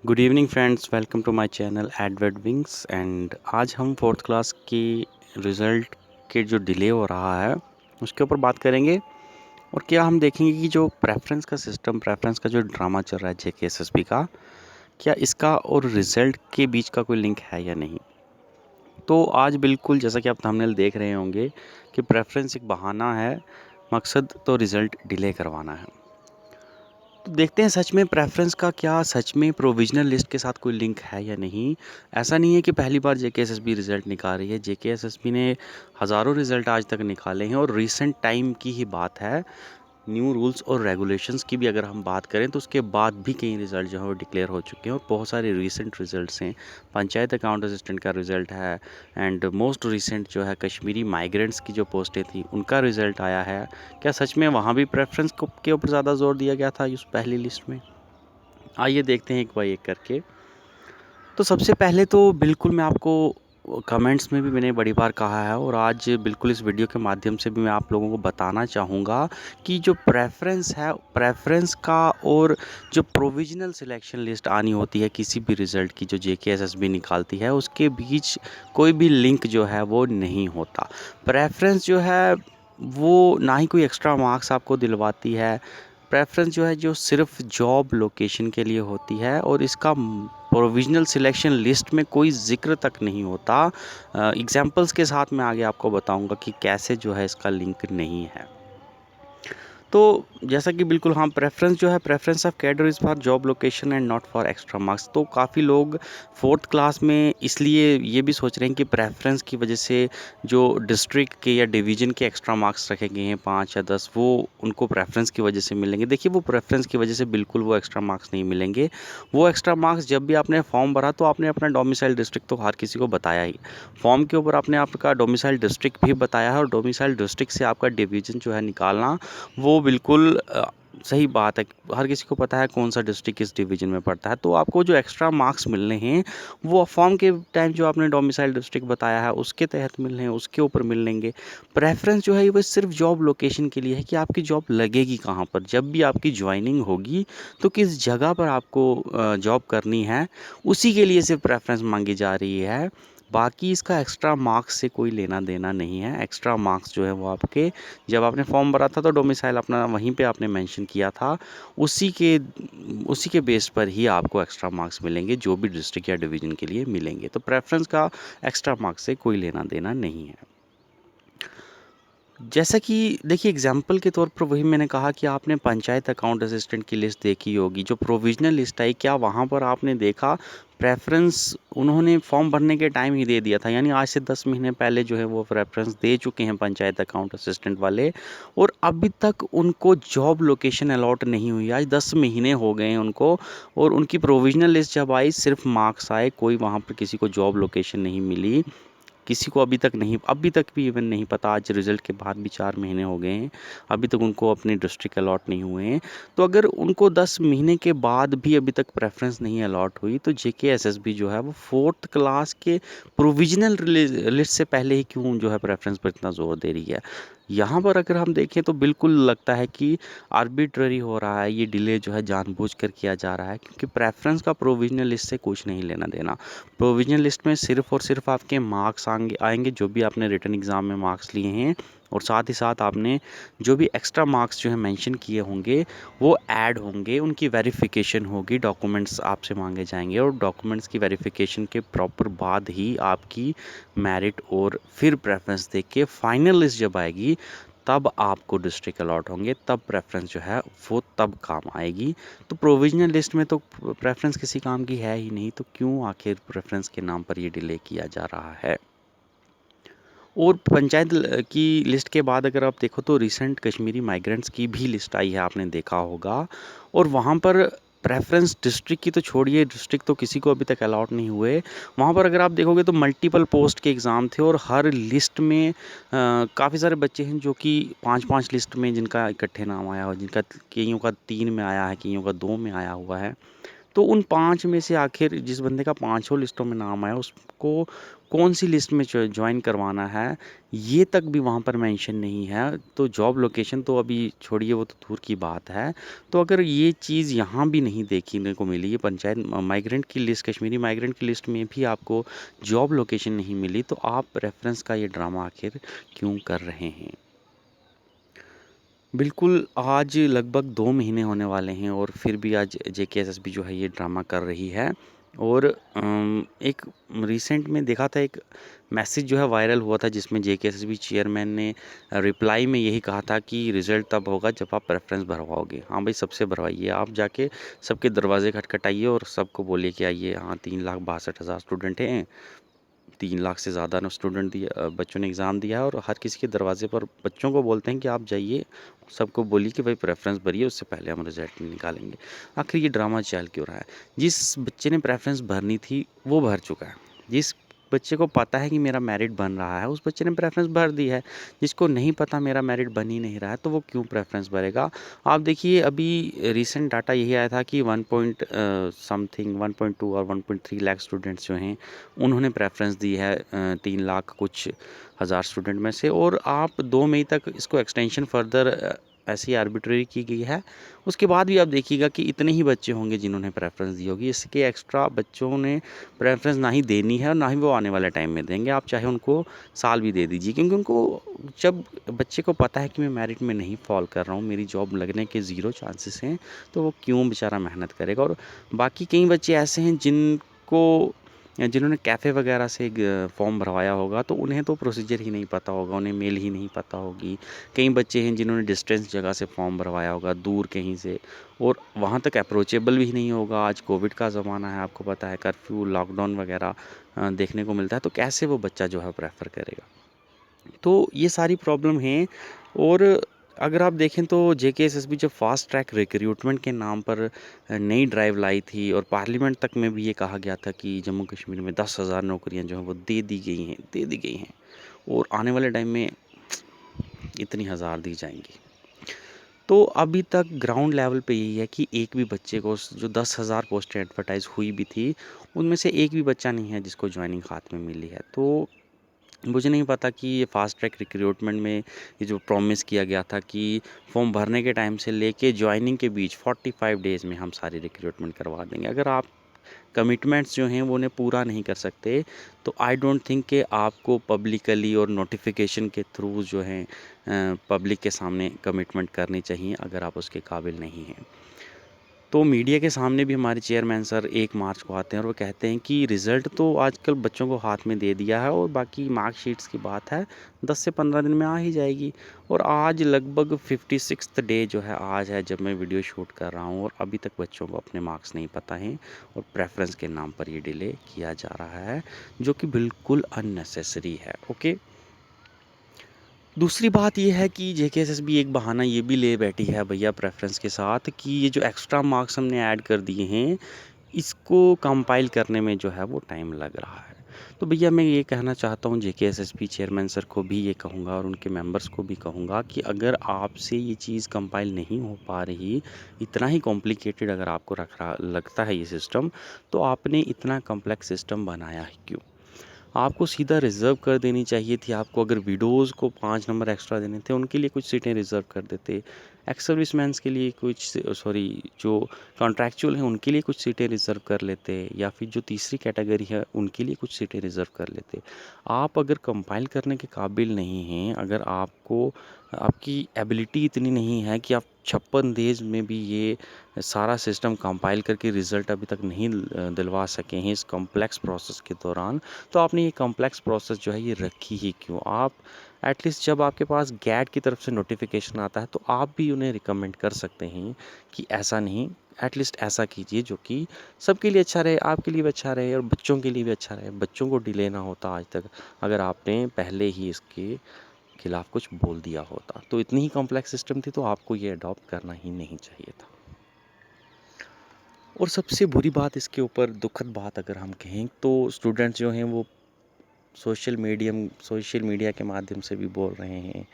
Good evening friends, welcome to my channel Edward Wings. And आज हम fourth class की result के जो डिले हो रहा है उसके ऊपर बात करेंगे। और क्या हम देखेंगे कि जो प्रेफरेंस का सिस्टम, प्रेफरेंस का जो ड्रामा चल रहा है जेकेएसएसबी का, क्या इसका और रिज़ल्ट के बीच का कोई लिंक है या नहीं। तो आज बिल्कुल जैसा कि आप थंबनेल देख रहे होंगे कि प्रेफरेंस एक बहाना है, मकसद तो रिज़ल्ट डिले करवाना है। तो देखते हैं सच में प्रेफ़रेंस का क्या सच में प्रोविज़नल लिस्ट के साथ कोई लिंक है या नहीं। ऐसा नहीं है कि पहली बार जेकेएसएसबी रिज़ल्ट निकाल रही है। जेकेएसएसबी ने हज़ारों रिज़ल्ट आज तक निकाले हैं और रीसेंट टाइम की ही बात है। न्यू रूल्स और रेगुलेशंस की भी अगर हम बात करें तो उसके बाद भी कई रिज़ल्ट जो है वो डिक्लेयर हो चुके हैं और बहुत सारे रीसेंट रिज़ल्ट्स हैं। पंचायत अकाउंट असिस्टेंट का रिज़ल्ट है एंड मोस्ट रीसेंट जो है कश्मीरी माइग्रेंट्स की जो पोस्टें थी उनका रिज़ल्ट आया है। क्या सच में वहाँ भी प्रेफरेंस के ऊपर ज़्यादा जोर दिया गया था उस पहली लिस्ट में? आइए देखते हैं एक बाय एक करके। तो सबसे पहले तो बिल्कुल मैं आपको कमेंट्स में भी मैंने बड़ी बार कहा है और आज बिल्कुल इस वीडियो के माध्यम से भी मैं आप लोगों को बताना चाहूँगा कि जो प्रेफ़रेंस है, प्रेफ़रेंस का और जो प्रोविज़नल सिलेक्शन लिस्ट आनी होती है किसी भी रिज़ल्ट की जो जेकेएसएसबी निकालती है, उसके बीच कोई भी लिंक जो है वो नहीं होता। प्रेफ़रेंस जो है वो ना ही कोई एक्स्ट्रा मार्क्स आपको दिलवाती है। प्रेफ़रेंस जो है जो सिर्फ़ जॉब लोकेशन के लिए होती है और इसका प्रोविज़नल सिलेक्शन लिस्ट में कोई ज़िक्र तक नहीं होता। एग्ज़ाम्पल्स के साथ मैं आगे आपको बताऊँगा कि कैसे जो है इसका लिंक नहीं है। तो जैसा कि बिल्कुल हाँ, प्रेफ़रेंस जो है preference of cadre is for job location and not for extra marks. तो काफ़ी लोग फोर्थ क्लास में इसलिए ये भी सोच रहे हैं कि प्रेफ़रेंस की वजह से जो डिस्ट्रिक्ट के या डिवीज़न के एक्स्ट्रा मार्क्स रखे गए हैं 5 या 10 वो उनको प्रेफ़रेंस की वजह से मिलेंगे। देखिए वो प्रेफ़रेंस की वजह से बिल्कुल वो एक्स्ट्रा मार्क्स नहीं मिलेंगे। वो एक्स्ट्रा मार्क्स जब भी आपने फॉर्म भरा तो आपने अपना डोमिसाइल डिस्ट्रिक्ट तो हर किसी को बताया ही। फॉर्म के ऊपर आपने आपका डोमिसाइल डिस्ट्रिक्ट भी बताया है और डोमिसाइल डिस्ट्रिक्ट से आपका डिवीज़न जो है निकालना वो बिल्कुल सही बात है। हर किसी को पता है कौन-सा डिस्ट्रिक्ट किस डिवीज़न में पड़ता है। तो आपको जो एक्स्ट्रा मार्क्स मिलने हैं, वो फॉर्म के टाइम जो आपने डोमिसाइल डिस्ट्रिक्ट बताया है, उसके तहत मिलने हैं, उसके ऊपर मिलेंगे। प्रेफ़रेंस जो है वो सिर्फ़ जॉब लोकेशन के लिए है कि आपकी जॉब लगेगी कहाँ पर। जब भी आपकी जॉइनिंग होगी, तो किस जगह पर आपको जॉब करनी है, उसी के लिए सिर्फ़ प्रेफ़रेंस माँगी जा रही है। बाकी इसका एक्स्ट्रा मार्क्स से कोई लेना-देना नहीं है। एक्स्ट्रा मार्क्स जो है वो आपके जब आपने फॉर्म भरा था तो डोमिसाइल अपना वहीं पे आपने मेंशन किया था, उसी के बेस पर ही आपको एक्स्ट्रा मार्क्स मिलेंगे जो भी डिस्ट्रिक्ट या डिवीज़न के लिए मिलेंगे। तो प्रेफ़रेंस का एक्स्ट्रा मार्क्स से कोई लेना-देना नहीं है। जैसा कि देखिए एग्जाम्पल के तौर पर वही मैंने कहा कि आपने पंचायत अकाउंट असिस्टेंट की लिस्ट देखी होगी, जो प्रोविज़नल लिस्ट आई, क्या वहाँ पर आपने देखा प्रेफ़रेंस उन्होंने फॉर्म भरने के टाइम ही दे दिया था। यानी आज से 10 महीने पहले जो है वो प्रेफ़रेंस दे चुके हैं पंचायत अकाउंट असिस्टेंट वाले और अभी तक उनको जॉब लोकेशन अलॉट नहीं हुई। आज 10 महीने हो गए हैं उनको और उनकी प्रोविज़नल लिस्ट जब आई सिर्फ़ मार्क्स आए, कोई वहाँ पर किसी को जॉब लोकेशन नहीं मिली। किसी को अभी तक भी इवन नहीं पता। आज रिज़ल्ट के बाद भी 4 महीने हो गए हैं, अभी तक उनको अपने डिस्ट्रिक्ट अलॉट नहीं हुए हैं। तो अगर उनको 10 महीने के बाद भी अभी तक प्रेफ़रेंस नहीं अलॉट हुई, तो जेकेएसएसबी जो है वो 4th क्लास के प्रोविज़नल लिस्ट से पहले ही क्यों जो है प्रेफ़रेंस पर इतना ज़ोर दे रही है। यहाँ पर अगर हम देखें तो बिल्कुल लगता है कि आर्बिट्रेरी हो रहा है, ये डिले जो है जानबूझकर किया जा रहा है क्योंकि प्रेफ़रेंस का प्रोविज़नल लिस्ट से कुछ नहीं लेना-देना। प्रोविज़नल लिस्ट में सिर्फ़ और सिर्फ़ आपके मार्क्स आएँगे जो भी आपने रिटन एग्ज़ाम में मार्क्स लिए हैं और साथ ही साथ आपने जो भी एक्स्ट्रा मार्क्स जो है मेंशन किए होंगे, वो ऐड होंगे, उनकी वेरिफ़िकेशन होगी, डॉक्यूमेंट्स आपसे माँगे जाएँगे और डॉक्यूमेंट्स की वेरिफ़िकेशन के प्रॉपर बाद ही आपकी मेरिट और फिर प्रेफ़रेंस देख के फाइनल लिस्ट जब आएगी, तब आपको डिस्ट्रिक्ट अलॉट होंगे, तब प्रेफ़रेंस जो है वो तब काम आएगी। तो प्रोविज़नल लिस्ट में तो प्रेफ़रेंस किसी काम की है ही नहीं, तो क्यों आखिर प्रेफ़रेंस के नाम पर ये डिले किया जा रहा है? और पंचायत की लिस्ट के बाद अगर आप देखो तो रिसेंट कश्मीरी माइग्रेंट्स की भी लिस्ट आई है, आपने देखा होगा और वहाँ पर प्रेफ़रेंस डिस्ट्रिक्ट की तो छोड़िए, डिस्ट्रिक्ट तो किसी को अभी तक अलॉट नहीं हुए। वहाँ पर अगर आप देखोगे तो मल्टीपल पोस्ट के एग्ज़ाम थे और हर लिस्ट में काफ़ी सारे बच्चे हैं जो कि 5-5 लिस्ट में जिनका इकट्ठे नाम आया हो, जिनका कइयों का 3 में आया है, कइयों का 2 में आया हुआ है। तो उन 5 में से आखिर जिस बंदे का पाँचों लिस्टों में नाम आया उसको कौन-सी लिस्ट में जॉइन करवाना है, ये तक भी वहाँ पर मेंशन नहीं है। तो जॉब लोकेशन तो अभी छोड़िए, वो तो दूर की बात है। तो अगर ये चीज़ यहाँ भी नहीं देखने को मिली, ये पंचायत माइग्रेंट की लिस्ट, कश्मीरी माइग्रेंट की लिस्ट में भी आपको जॉब लोकेशन नहीं मिली, तो आप रेफ़रेंस का ये ड्रामा आखिर क्यों कर रहे हैं? बिल्कुल, आज लगभग 2 महीने होने वाले हैं और फिर भी आज जेकेएसएसबी जो है ये ड्रामा कर रही है। और एक रिसेंट में देखा था, एक मैसेज जो है वायरल हुआ था जिसमें जेकेएसएसबी चेयरमैन ने रिप्लाई में यही कहा था कि रिज़ल्ट तब होगा जब आप प्रेफ़रेंस भरवाओगे। हाँ भाई, सबसे भरवाइए, आप जाके सबके दरवाज़े खटखटाइए और सबको बोलिए कि आइए, हाँ 3,62,000 स्टूडेंट हैं, 3 लाख से ज़्यादा न स्टूडेंट बच्चों ने एग्ज़ाम दिया है और हर किसी के दरवाजे पर बच्चों को बोलते हैं कि आप जाइए, सबको बोलिए कि भाई प्रेफ़रेंस भरिए, उससे पहले हम रिज़ल्ट नहीं निकालेंगे। आखिर ये ड्रामा चल क्यों रहा है? जिस बच्चे ने प्रेफ़रेंस भरनी थी, वो भर चुका है। जिस बच्चे को पता है कि मेरा मेरिट बन रहा है, उस बच्चे ने प्रेफ़रेंस भर दी है। जिसको नहीं पता मेरा मेरिट बन ही नहीं रहा है, तो वो क्यों प्रेफ़रेंस भरेगा? आप देखिए, अभी रिसेंट डाटा यही आया था कि 1 पॉइंट समथिंग 1.2 और 1.3 लाख स्टूडेंट्स जो हैं, उन्होंने प्रेफ़रेंस दी है 3 लाख कुछ हज़ार स्टूडेंट में से। और आप 2 मई तक इसको एक्सटेंशन फ़र्दर ऐसी आर्बिट्रेरी की गई है। उसके बाद भी आप देखिएगा कि इतने ही बच्चे होंगे जिन्होंने प्रेफ़रेंस दी होगी। इसके एक्स्ट्रा बच्चों ने प्रेफ़रेंस ना ही देनी है और ना ही वो आने वाले टाइम में देंगे। आप चाहे उनको साल भी दे दीजिए, क्योंकि उनको, जब बच्चे को पता है कि मैं मेरिट में नहीं फ़ॉल कर रहा हूँ, मेरी जॉब लगने के ज़ीरो चांसेस हैं, तो वो क्यों बेचारा मेहनत करेगा। और बाकी कई बच्चे ऐसे हैं जिन्होंने कैफ़े वगैरह से फॉर्म भरवाया होगा, तो उन्हें तो प्रोसीजर ही नहीं पता होगा, उन्हें मेल ही नहीं पता होगी। कई बच्चे हैं जिन्होंने डिस्टेंस जगह से फॉर्म भरवाया होगा, दूर कहीं से, और वहाँ तक अप्रोचेबल भी नहीं होगा। आज कोविड का ज़माना है, आपको पता है, कर्फ्यू, लॉकडाउन वगैरह देखने को मिलता है, तो कैसे वो बच्चा जो है प्रेफ़र करेगा? तो ये सारी प्रॉब्लम हैं। और अगर आप देखें तो जेकेएसएसबी जब फास्ट ट्रैक रिक्रूटमेंट के नाम पर नई ड्राइव लाई थी, और पार्लियामेंट तक में भी ये कहा गया था कि जम्मू कश्मीर में 10,000 नौकरियां जो हैं वो दे दी गई हैं और आने वाले टाइम में इतनी हज़ार दी जाएंगी। तो अभी तक ग्राउंड लेवल पे यही है कि एक भी बच्चे को, जो 10,000 पोस्टें एडवर्टाइज़ हुई भी थी, उनमें से एक भी बच्चा नहीं है जिसको ज्वाइनिंग हाथ में मिली है। तो मुझे नहीं पता कि ये फास्ट ट्रैक रिक्रूटमेंट में ये जो प्रॉमिस किया गया था कि फॉर्म भरने के टाइम से लेके जॉइनिंग के बीच 45 डेज़ में हम सारी रिक्रूटमेंट करवा देंगे। अगर आप कमिटमेंट्स जो हैं वो उन्हें पूरा नहीं कर सकते, तो आई डोंट थिंक कि आपको पब्लिकली और नोटिफिकेशन के थ्रू जो है पब्लिक के सामने कमिटमेंट करनी चाहिए, अगर आप उसके काबिल नहीं हैं। तो मीडिया के सामने भी हमारे चेयरमैन सर 1 मार्च को आते हैं और वो कहते हैं कि रिज़ल्ट तो आजकल बच्चों को हाथ में दे दिया है और बाकी मार्कशीट्स की बात है 10 से 15 दिन में आ ही जाएगी। और आज लगभग 56th डे जो है आज है जब मैं वीडियो शूट कर रहा हूँ, और अभी तक बच्चों को अपने मार्क्स नहीं पता हैं और प्रेफ़रेंस के नाम पर ये डिले किया जा रहा है, जो कि बिल्कुल अननेसेसरी है। ओके। दूसरी बात ये है कि जेकेएसएसबी एक बहाना ये भी ले बैठी है भैया प्रेफ़रेंस के साथ, कि ये जो एक्स्ट्रा मार्क्स हमने ऐड कर दिए हैं, इसको कंपाइल करने में जो है वो टाइम लग रहा है। तो भैया मैं ये कहना चाहता हूँ जेकेएसएसबी चेयरमैन सर को भी ये कहूँगा और उनके मेंबर्स को भी कहूँगा कि अगर आपसे ये चीज़ कंपाइल नहीं हो पा रही, इतना ही कॉम्प्लिकेटेड अगर आपको रख रहा लगता है ये सिस्टम, तो आपने इतना कॉम्प्लेक्स सिस्टम बनाया है क्यों? आपको सीधा रिज़र्व कर देनी चाहिए थी। आपको अगर विडोज़ को 5 नंबर एक्स्ट्रा देने थे, उनके लिए कुछ सीटें रिज़र्व कर देते। एक्स सर्विसमैन्स के लिए कुछ, सॉरी, जो कॉन्ट्रैक्चुअल हैं उनके लिए कुछ सीटें रिज़र्व कर लेते, या फिर जो तीसरी कैटेगरी है उनके लिए कुछ सीटें रिज़र्व कर लेते। आप अगर कंपाइल करने के काबिल नहीं हैं, अगर आपकी एबिलिटी इतनी नहीं है कि आप 56 डेज़ में भी ये सारा सिस्टम कंपाइल करके रिज़ल्ट अभी तक नहीं दिलवा सके हैं इस कॉम्प्लेक्स प्रोसेस के दौरान, तो आपने ये कॉम्प्लेक्स प्रोसेस जो है ये रखी ही क्यों? आप एटलीस्ट जब आपके पास गैट की तरफ से नोटिफिकेशन आता है, तो आप भी उन्हें रिकमेंड कर सकते हैं कि ऐसा नहीं, एटलीस्ट ऐसा कीजिए जो कि सबके लिए अच्छा रहे, आपके लिए भी अच्छा रहे और बच्चों के लिए भी अच्छा रहे, बच्चों को डिले ना होता आज तक, अगर आपने पहले ही इसके खिलाफ कुछ बोल दिया होता। तो इतनी ही कॉम्प्लेक्स सिस्टम थी, तो आपको ये अडॉप्ट करना ही नहीं चाहिए था। और सबसे बुरी बात इसके ऊपर, दुखद बात अगर हम कहें, तो स्टूडेंट्स जो हैं वो सोशल मीडिया के माध्यम से भी बोल रहे हैं,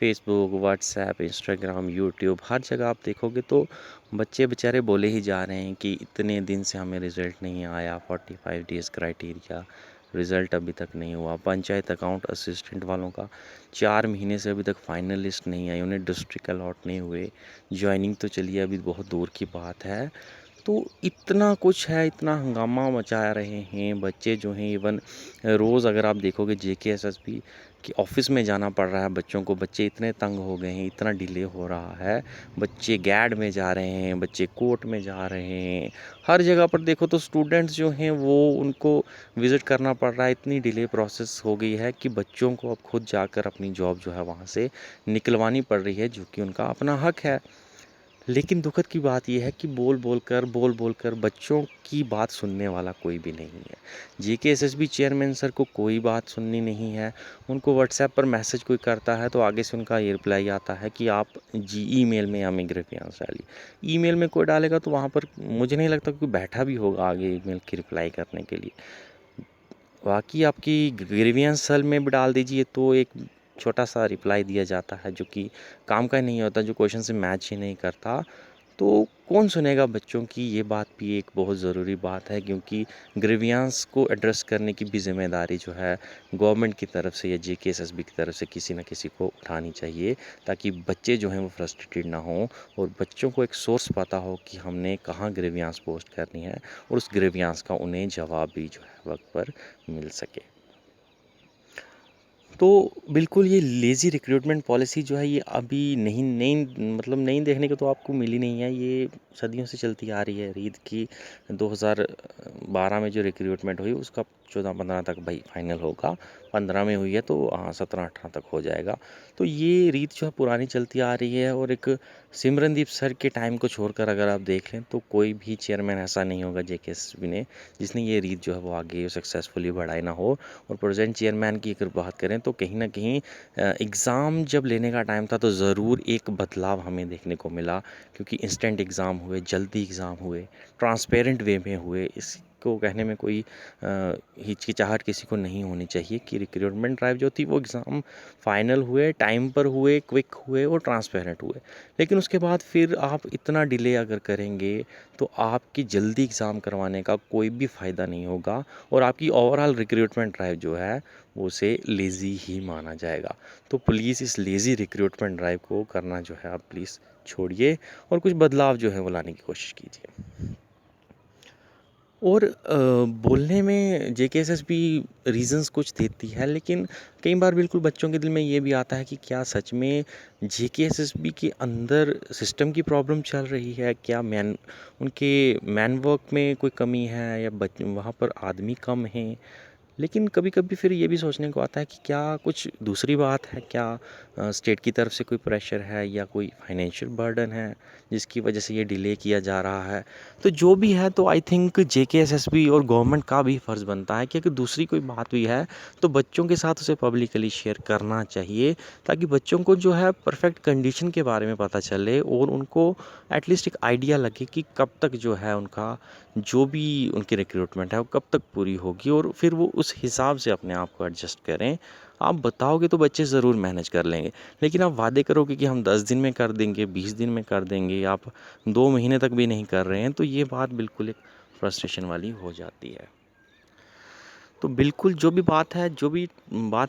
फेसबुक, व्हाट्सएप, इंस्टाग्राम, यूट्यूब हर जगह आप देखोगे तो बच्चे बेचारे बोले ही जा रहे हैं कि इतने दिन से हमें रिज़ल्ट नहीं आया, 45 डेज़ क्राइटेरिया, रिज़ल्ट अभी तक नहीं हुआ। पंचायत अकाउंट असिस्टेंट वालों का 4 महीने से अभी तक फाइनल लिस्ट नहीं आई, उन्हें डिस्ट्रिक्ट अलॉट नहीं हुए। जॉइनिंग तो चलिए अभी बहुत दूर की बात है। तो इतना कुछ है, इतना हंगामा मचा रहे हैं बच्चे जो हैं। इवन रोज़ अगर आप देखोगे जेकेएसएसबी कि ऑफिस में जाना पड़ रहा है बच्चों को, बच्चे इतने तंग हो गए हैं, इतना डिले हो रहा है। बच्चे गैड में जा रहे हैं, बच्चे कोर्ट में जा रहे हैं, हर जगह पर देखो तो स्टूडेंट्स जो हैं वो उनको विज़िट करना पड़ रहा है। इतनी डिले प्रोसेस हो गई है कि बच्चों को अब खुद जाकर अपनी जॉब जो है वहाँ से निकलवानी पड़ रही है, जो कि उनका अपना हक है। लेकिन दुखद की बात ये है कि बोल बोल कर बच्चों की बात सुनने वाला कोई भी नहीं है। जेकेएसएसबी चेयरमैन सर को कोई बात सुननी नहीं है। उनको व्हाट्सएप पर मैसेज कोई करता है तो आगे से उनका ये रिप्लाई आता है कि आप जी ईमेल में हमें ग्रीवियंस डालिए। ईमेल में कोई डालेगा तो वहाँ पर मुझे नहीं लगता कोई बैठा भी होगा आगे ईमेल की रिप्लाई करने के लिए। बाकी आपकी ग्रीवियंस सेल में भी डाल दीजिए तो एक छोटा सा रिप्लाई दिया जाता है जो कि काम का नहीं होता, जो क्वेश्चन से मैच ही नहीं करता। तो कौन सुनेगा बच्चों की, ये बात भी एक बहुत ज़रूरी बात है, क्योंकि ग्रीवियंस को एड्रेस करने की भी ज़िम्मेदारी जो है गवर्नमेंट की तरफ से या जेकेएसएसबी की तरफ से किसी न किसी को उठानी चाहिए, ताकि बच्चे जो हैं वो फ्रस्ट्रेटेड ना हों और बच्चों को एक सोर्स पता हो कि हमने कहाँ ग्रीवियंस पोस्ट करनी है और उस ग्रीवियंस का उन्हें जवाब भी जो है वक्त पर मिल सके। तो बिल्कुल ये लेज़ी रिक्रूटमेंट पॉलिसी जो है ये अभी नहीं नई मतलब नई देखने को तो आपको मिली नहीं है, ये सदियों से चलती आ रही है रीत की। 2012 में जो रिक्रूटमेंट हुई उसका 14-15 तक भाई फाइनल होगा, 15 में हुई है तो हाँ 17-18 तक हो जाएगा। तो ये रीत जो है पुरानी चलती आ रही है और एक सिमरनदीप सर के टाइम को छोड़कर अगर आप देख लें तो कोई भी चेयरमैन ऐसा नहीं होगा जेकेएसएसबी ने जिसने ये रीत जो है वो आगे सक्सेसफुली बढ़ाई ना हो। और प्रेजेंट चेयरमैन की अगर बात करें तो कहीं न कहीं एग्ज़ाम जब लेने का टाइम था तो ज़रूर एक बदलाव हमें देखने को मिला, क्योंकि इंस्टेंट एग्ज़ाम हुए, जल्दी एग्ज़ाम हुए, ट्रांसपेरेंट वे में हुए। इसको कहने में कोई हिचकिचाहट किसी को नहीं होनी चाहिए कि रिक्रूटमेंट ड्राइव जो थी वो एग्ज़ाम फाइनल हुए, टाइम पर हुए, क्विक हुए और ट्रांसपेरेंट हुए। लेकिन उसके बाद फिर आप इतना डिले अगर करेंगे तो आपकी जल्दी एग्ज़ाम करवाने का कोई भी फ़ायदा नहीं होगा और आपकी ओवरऑल रिक्रूटमेंट ड्राइव जो है वो उसे लेज़ी ही माना जाएगा। तो प्लीज़ इस लेज़ी रिक्रूटमेंट ड्राइव को करना जो है आप प्लीज़ छोड़िए और कुछ बदलाव जो है वो लाने की कोशिश कीजिए। और बोलने में जेकेएसएसबी रीज़न्स कुछ देती है, लेकिन कई बार बिल्कुल बच्चों के दिल में ये भी आता है कि क्या सच में जेकेएसएसबी के अंदर सिस्टम की प्रॉब्लम चल रही है? क्या उनके मैनवर्क में कोई कमी है या वहाँ पर आदमी कम हैं? लेकिन कभी-कभी फिर ये भी सोचने को आता है कि क्या कुछ दूसरी बात है? क्या स्टेट की तरफ से कोई प्रेशर है या कोई फाइनेंशियल बर्डन है, जिसकी वजह से ये डिले किया जा रहा है? तो जो भी है तो आई थिंक जेकेएसएसबी और गवर्नमेंट का भी फ़र्ज़ बनता है कि अगर दूसरी कोई बात भी है, तो बच्चों के साथ उसे पब्लिकली शेयर करना चाहिए, ताकि बच्चों को जो है परफ़ेक्ट कंडीशन के बारे में पता चले और उनको एटलीस्ट एक आइडिया लगे कि कब तक जो है उनका जो भी उनकी रिक्रूटमेंट है वो कब तक पूरी होगी और फिर वो उस हिसाब से अपने आप को एडजस्ट करें। आप बताओगे तो बच्चे ज़रूर मैनेज कर लेंगे, लेकिन आप वादे करोगे कि हम 10 दिन में कर देंगे, 20 दिन में कर देंगे, आप 2 महीने तक भी नहीं कर रहे हैं, तो ये बात बिल्कुल एक फ्रस्ट्रेशन वाली हो जाती है। तो बिल्कुल जो भी बात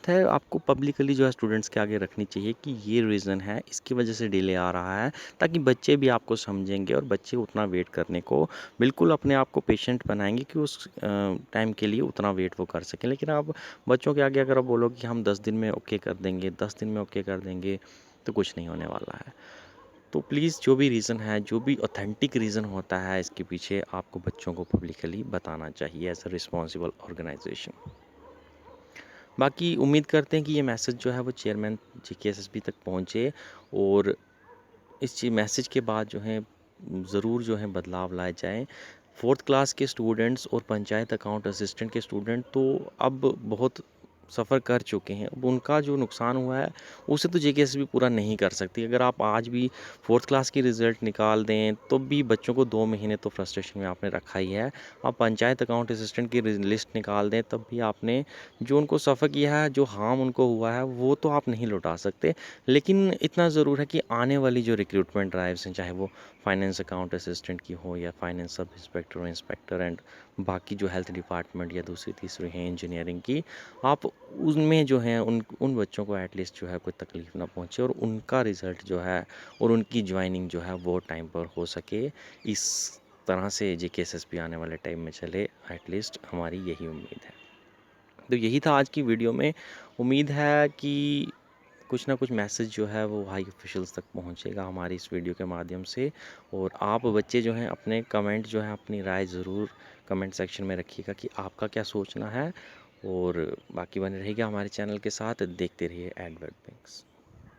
है आपको पब्लिकली जो है स्टूडेंट्स के आगे रखनी चाहिए कि ये रीज़न है, इसकी वजह से डिले आ रहा है, ताकि बच्चे भी आपको समझेंगे और बच्चे उतना वेट करने को बिल्कुल अपने आप को पेशेंट बनाएंगे कि उस टाइम के लिए उतना वेट वो कर सकें। लेकिन आप बच्चों के आगे अगर आप बोलोगे कि हम 10 दिन में ओके कर देंगे, 10 दिन में ओके कर देंगे, तो कुछ नहीं होने वाला है। तो प्लीज़ जो भी रीज़न है, जो भी ऑथेंटिक रीज़न होता है इसके पीछे आपको बच्चों को पब्लिकली बताना चाहिए एज़ अ रिस्पॉन्सिबल ऑर्गेनाइजेशन। बाकी उम्मीद करते हैं कि ये मैसेज जो है वो चेयरमैन जेकेएसएसबी तक पहुँचे और इस मैसेज के बाद जो है ज़रूर जो है बदलाव लाए जाएँ। 4th क्लास के स्टूडेंट्स और पंचायत अकाउंट असिस्टेंट के स्टूडेंट तो अब बहुत सफ़र कर चुके हैं, अब उनका जो नुकसान हुआ है उसे तो जेकेएसएस पूरा नहीं कर सकती। अगर आप आज भी 4th क्लास की रिज़ल्ट निकाल दें तो भी बच्चों को 2 महीने तो फ्रस्ट्रेशन में आपने रखा ही है। आप पंचायत अकाउंट असिस्टेंट की लिस्ट निकाल दें तब भी आपने जो उनको सफ़र किया है, जो हार्म उनको हुआ है वो तो आप नहीं लौटा सकते। लेकिन इतना ज़रूर है कि आने वाली जो रिक्रूटमेंट ड्राइव्स हैं, चाहे वो फाइनेंस अकाउंट असिस्टेंट की हो या फाइनेंस सब इंस्पेक्टर और इंस्पेक्टर एंड बाकी जो हेल्थ डिपार्टमेंट या दूसरी तीसरी हैं इंजीनियरिंग की, आप उनमें जो है उन बच्चों को एटलीस्ट जो है कोई तकलीफ़ ना पहुँचे और उनका रिज़ल्ट जो है और उनकी जॉइनिंग जो है वो टाइम पर हो सके। इस तरह से जेकेएसएसपी आने वाले टाइम में चले, एटलीस्ट हमारी यही उम्मीद है। तो यही था आज की वीडियो में। उम्मीद है कि कुछ ना कुछ मैसेज जो है वो हाई ऑफिशियल्स तक पहुंचेगा हमारी इस वीडियो के माध्यम से। और आप बच्चे जो हैं अपने कमेंट जो है अपनी राय ज़रूर कमेंट सेक्शन में रखिएगा कि आपका क्या सोचना है। और बाकी बने रहिएगा हमारे चैनल के साथ, देखते रहिए एडवर्ड विंग्स।